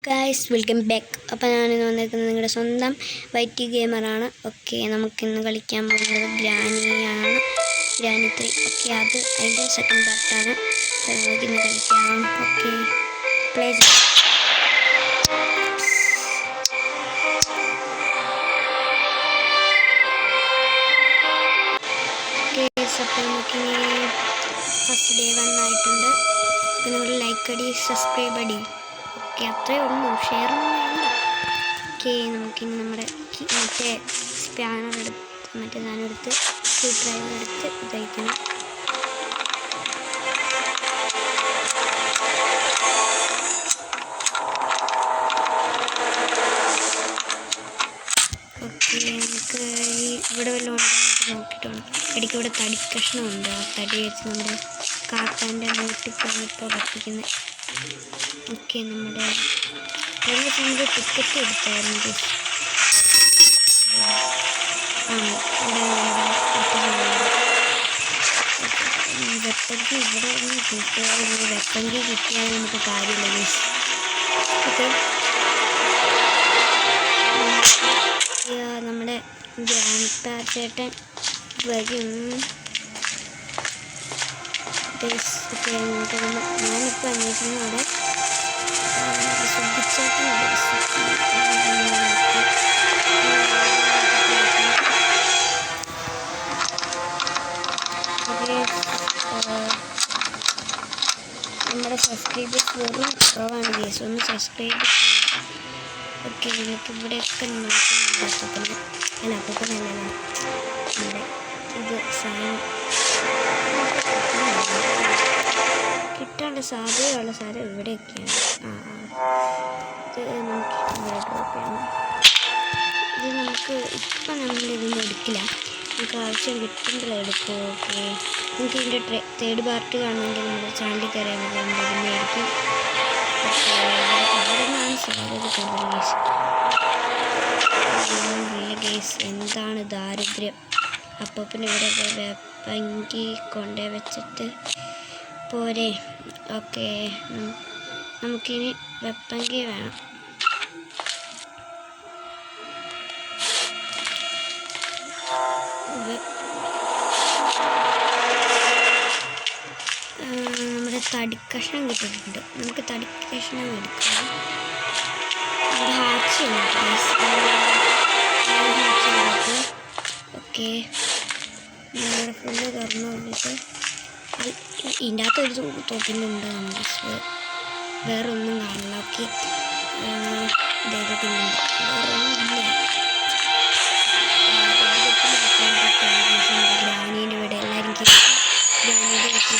Guys welcome back. അപ്പോൾ ഞാനിന്ന് വന്നിരിക്കുന്നത് നിങ്ങളുടെ സ്വന്തം വൈറ്റി ഗെയിമറാണ്. ഓക്കെ, നമുക്കിന്ന് കളിക്കാൻ പോകുന്നത് ഗ്രാനിയാണ്, ഗ്രാനി 3. ഓക്കെ, അതിൻ്റെ സെക്കൻഡ് പാർട്ടാണ്. നമുക്കിന്ന് കളിക്കാം. ഓക്കെ, പ്ലേ അപ്പോൾ നമുക്കിനി ഫസ്റ്റ് ഡേ 1 ആയിട്ടുണ്ട്. അപ്പോൾ നിങ്ങൾ ലൈക്ക് അടി, സബ്സ്ക്രൈബ് അടി. ഓക്കെ, അത്രേ ഉള്ളൂ, ഷെയർ ഒന്നും വേണ്ട. ഓക്കെ, നമുക്കിനി നമ്മുടെ മറ്റേ സ്പാനർ എടുത്ത് മറ്റേ സാധനം എടുത്ത് സ്ക്രൂ ഡ്രൈവർ എടുത്ത് തയ്ക്കണം. ഓക്കെ, നമുക്ക് ഇവിടെ വല്ലതും ഉണ്ടോ നോക്കിയിട്ട് വേണം. ഇടയ്ക്ക് ഇവിടെ തടി കഷ്ണമുണ്ട്. ആ തടി വെച്ച് നമ്മൾ കാക്കാൻ്റെ മൂട്ടിൽ ഇപ്പോൾ കത്തിക്കുന്നത്. ഓക്കെ, നമ്മുടെ നമുക്ക് ടിക്കറ്റ് എടുത്തായിരുന്നു. വെപ്പങ്കി ഇവിടെ ഒന്ന് കിട്ടിയാൽ വെപ്പങ്കി കിട്ടിയാൽ നമുക്ക് കാര്യമില്ല ഗൈസ്. ഓക്കെ, നമ്മുടെ ഗ്രാൻഡ് ചേട്ടൻ വരും. ഞാനിപ്പോൾ അന്വേഷിക്കുന്നത് അവിടെ സുബിച്ചേട്ടൻ. നമ്മുടെ സബ്സ്ക്രൈബേഴ്സ് വെറും കുറവാണ് ഗൈസ്, ഒന്ന് സബ്സ്ക്രൈബ് ചെയ്യുക. ഓക്കെ, നിങ്ങൾക്ക് ഇവിടെയൊക്കെ നോക്കുന്നുണ്ട്. അപ്പനല്ല നമ്മുടെ ഇത് സാധനം കിട്ടാനുള്ള സാധ്യതയുള്ള സാധനം ഇവിടെയൊക്കെയാണ്. ഇത് നമുക്ക് ഇവിടെ ഡ്രോപ്പ് ചെയ്യണം. ഇത് നമുക്ക് ഇപ്പം നമ്മളിതൊന്നും എടുക്കില്ല, നമുക്ക് ആവശ്യം കിട്ടുമ്പോൾ എടുക്കും. ഓക്കെ, നമുക്ക് ഇതിൻ്റെ തേർഡ് പാർട്ട് കാണണമെങ്കിൽ നമ്മുടെ ചാനലിൽ കയറിയാൽ മതി, നമ്മൾ ഇതിൻ്റെ ആയിരിക്കും. ഇവിടെ നിന്നാണ് സാധ്യത കൂടുതൽ ഗേസ്. എന്താണ് ദാരിദ്ര്യം. അപ്പോൾ പിന്നെ ഇവിടെ വെപ്പങ്കി കൊണ്ടേ വെച്ചിട്ട് പോരെ. ഓക്കെ, നമുക്കിനി വെപ്പങ്കി വേണം. നമ്മുടെ തടിക്കഷ്ണം കിട്ടിയിട്ടുണ്ട്, നമുക്ക് തടിക്കഷ്ണം എടുക്കാം. നമ്മുടെ ഹാച്ചിയുണ്ട്. ഓക്കെ, നമ്മുടെ ഫുള്ള് തുറന്നു വന്നിട്ട് ഇതിൻ്റെ അകത്തൊരു തോക്കിലുണ്ട്. നമ്മുടെ വേറെ ഒന്നും കാണില്ല. ഓക്കെ, ദൈവത്തിനുണ്ട് വേറെ ഒന്നും ഇല്ല. ഗ്രാനീൻ്റെ വീട് എല്ലാവരും ഗ്രാനീൻ്റെ വീട്ടിൽ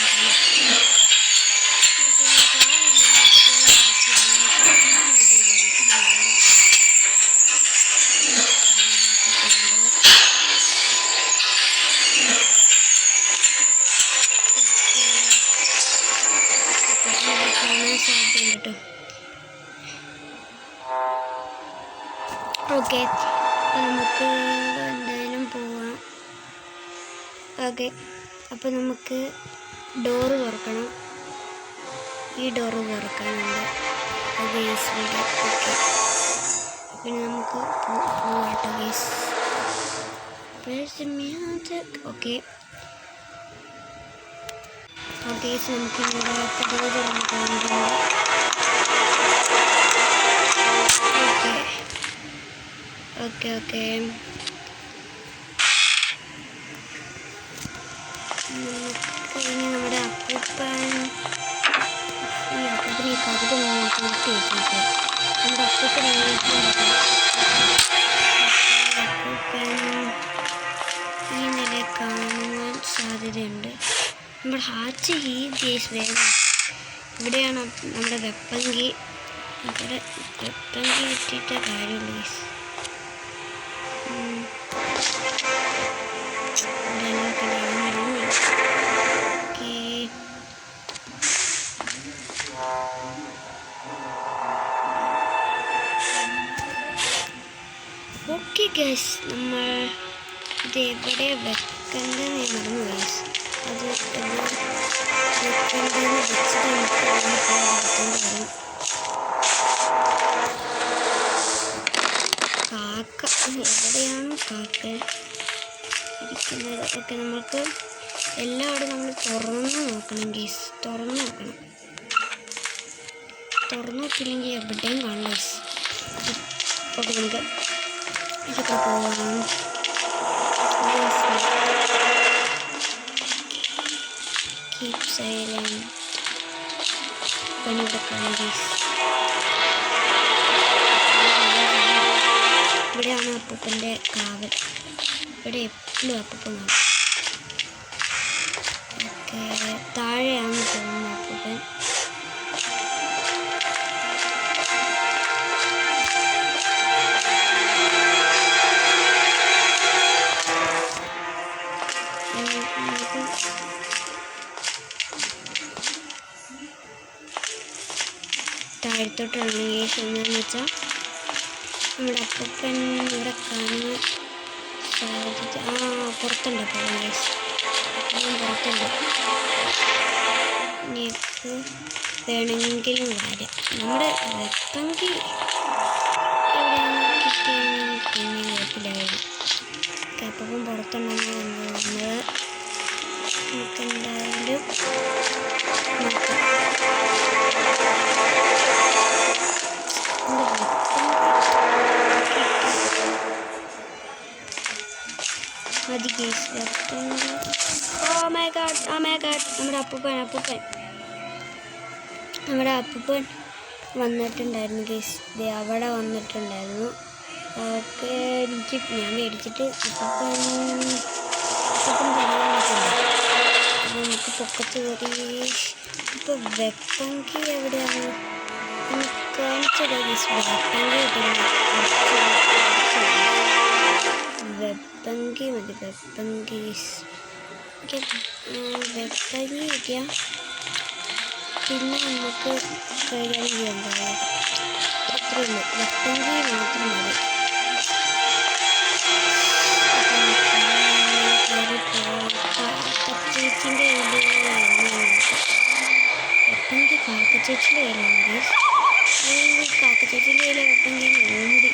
കേട്ടോ. ഓക്കെ, അപ്പോൾ നമുക്ക് എന്തായാലും പോവാം. ഓക്കെ, അപ്പോൾ നമുക്ക് ഡോറ് തുറക്കണം. ഈ ഡോറ് തുറക്കാനുണ്ട്. ഓക്കെ, പിന്നെ നമുക്ക് പോവാട്ടോ ഗേസ്. ഓക്കെ ഓക്കെ, നമുക്ക് ഡോറ് തുറക്കാനുണ്ട്. ഓക്കെ ഓക്കെ, ഇനി നമ്മുടെ അപ്പൂപ്പൻ ഈ അപ്പൂപ്പന് ഈ കവിത കൂട്ടി വെച്ചിട്ട് നമ്മുടെ അപ്പൂപ്പൻ അപ്പൂപ്പൻ ഈ നില കാണുവാൻ സാധ്യതയുണ്ട്. നമ്മുടെ ഹാച്ച് ഈ കേസ് വേണം. ഇവിടെയാണ് നമ്മുടെ വെപ്പങ്കി. ഇവിടെ വെപ്പങ്കി കിട്ടിയിട്ട് കാര്യമുള്ളൂ കേസ്. ഓക്കെ ഗൈസ്, നമ്മൾ ഇത് എവിടെ വെക്കേണ്ടതെന്ന് മറന്നു ഗൈസ്. അത് വെക്കേണ്ടതെന്ന് വെച്ചിട്ട് നമുക്ക് എവിടെയാണ് കാക്ക ഇരിക്കുന്നത്? ഓക്കെ, നമുക്ക് എല്ലാവരും നമ്മൾ തുറന്ന് നോക്കണം ഗീസ്. തുറന്ന് നോക്കണം. തുറന്നു നോക്കിയില്ലെങ്കിൽ എവിടെയും കാണണം ഗീസ്. ഓക്കെ, നമുക്ക് ഇതൊക്കെ പോകാം. Keep silent. പണിയുടെ കാണാം ഗീസ്. ഇവിടെയാണ് അപ്പൂപ്പൻ്റെ കാവൽ. ഇവിടെ എപ്പോഴും അപ്പൂപ്പൻ കാണും. ഓക്കെ, താഴെയാണ് തോന്നുന്നത് അപ്പൂപ്പൻ. താഴത്തോട്ടാണ് ഗൈസ്. എന്താണെന്ന് വെച്ചാൽ നമ്മുടെ അപ്പൂപ്പൻ ഇവിടെ കാണാൻ സാധിച്ചു. പുറത്തുണ്ട് അപ്പോൾ ഗൈസ്. ഞാൻ പുറത്തുണ്ട്. ഇനിയിപ്പോൾ വേണമെങ്കിലും വരാം. നമ്മുടെ വെപ്പങ്കി എവിടെയാണ് കിട്ടിയെന്ന് പിന്നെ കുഴപ്പമില്ലായിരുന്നു. അപ്പൂപ്പൻ പുറത്തുണ്ടെന്ന് വന്നത് നമുക്ക് എന്തായാലും നോക്കാം. മതി ഗൈസ്. Oh my God. നമ്മുടെ അപ്പൂപ്പൻ വന്നിട്ടുണ്ടായിരുന്നു ഗൈസ്. അവിടെ വന്നിട്ടുണ്ടായിരുന്നു. ഓക്കെ, ഞാൻ മേടിച്ചിട്ട് അപ്പൂപ്പൻ നമുക്ക് പൊക്കത്ത് കയറി. ഇപ്പോൾ വെപ്പങ്കി എവിടെയാണ് കാണിച്ചത് ഗൈസ്? വെപ്പങ്കി മതി. വെപ്പങ്കി കിട്ടിയ പിന്നെ നമുക്ക് കൈകാര്യം ചെയ്യാൻ പാടില്ല. അത്രയുള്ളൂ. വെപ്പങ്കി മാത്രം മതി. കാക്കച്ചേച്ചിൻ്റെ വെപ്പങ്കി കാക്കച്ചേച്ചിൻ്റെ കയ്യിലാണ് ഗൈസ്. കാക്കച്ചേച്ചിൻ്റെ കയ്യിലെ വെപ്പങ്കി ഓടി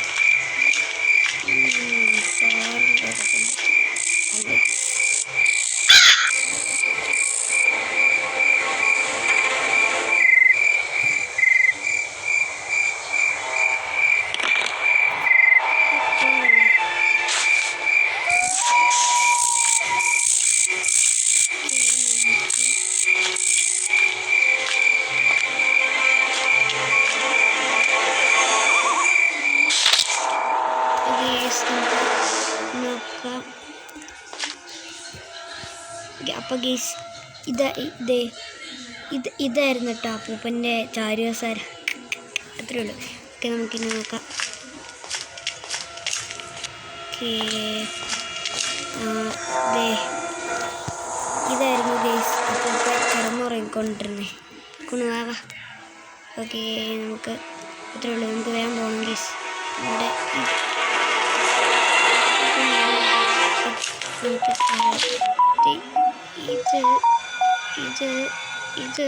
നോക്കാം. അപ്പം ഗീസ് ഇതായിരുന്നു കേട്ടോ അപ്പൂപ്പൻ്റെ ചാരുകസാര. അത്രേ ഉള്ളൂ. ഓക്കെ, നമുക്കിനി നോക്കാം. ഓക്കെ, ഇതായിരുന്നു ഗീസ് അപ്പൂപ്പൻ കിടന്നുറങ്ങിക്കൊണ്ടിരുന്നേ. കുണുവാവാ. ഓക്കെ, നമുക്ക് അത്രേ ഉള്ളൂ. നമുക്ക് വേഗം പോകണം ഗീസ്. നമ്മുടെ ഇത്